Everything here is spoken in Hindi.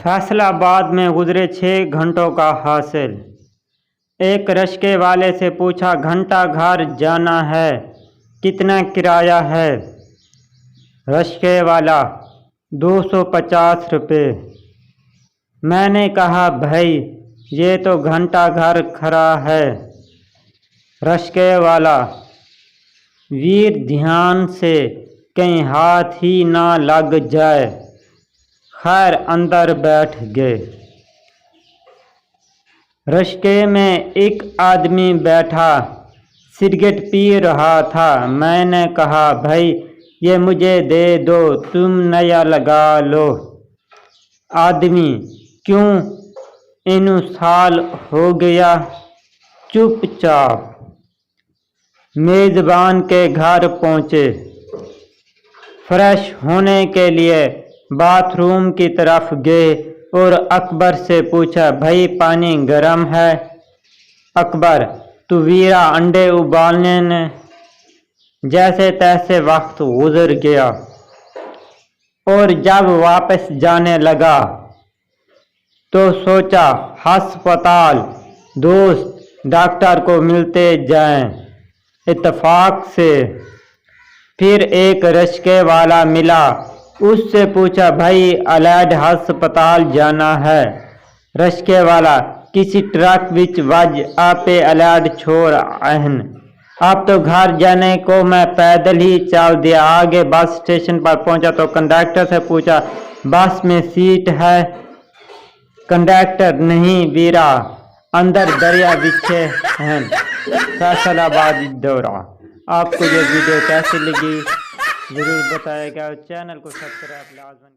फैसलाबाद में गुजरे 6 घंटों का हासिल। एक रिक्शे वाले से पूछा, घंटा घर जाना है, कितना किराया है? रिक्शे वाला, 250 रुपये। मैंने कहा, भाई ये तो घंटा घर खड़ा है। रिक्शे वाला, वीर ध्यान से, कहीं हाथ ही ना लग जाए। खैर अंदर बैठ गए। रिक्शे में एक आदमी बैठा सिगरेट पी रहा था। मैंने कहा, भाई ये मुझे दे दो, तुम नया लगा लो। आदमी, क्यों, इन्हें साल हो गया। चुपचाप। मेजबान के घर पहुंचे। फ्रेश होने के लिए बाथरूम की तरफ गए और अकबर से पूछा, भाई पानी गर्म है? अकबर, तू वीरा अंडे उबालने ने। जैसे तैसे वक्त गुजर गया और जब वापस जाने लगा तो सोचा, अस्पताल, दोस्त, डॉक्टर को मिलते जाएं। इत्तेफाक से फिर एक रिक्शे वाला मिला। उससे पूछा, भाई अलाइड अस्पताल जाना है? रिक्शे वाला, किसी ट्रक विच वज आपे अलाइड छोड़ आहन। अब तो घर जाने को मैं पैदल ही चल दिया। आगे बस स्टेशन पर पहुंचा तो कंडक्टर से पूछा, बस में सीट है? कंडक्टर, नहीं वीरा, अंदर दरिया बिछे हैं। फैसलाबाद दौरा। आपको ये वीडियो कैसी लगी जरूर बताइएगा। चैनल को सब्सक्राइब लाजमी।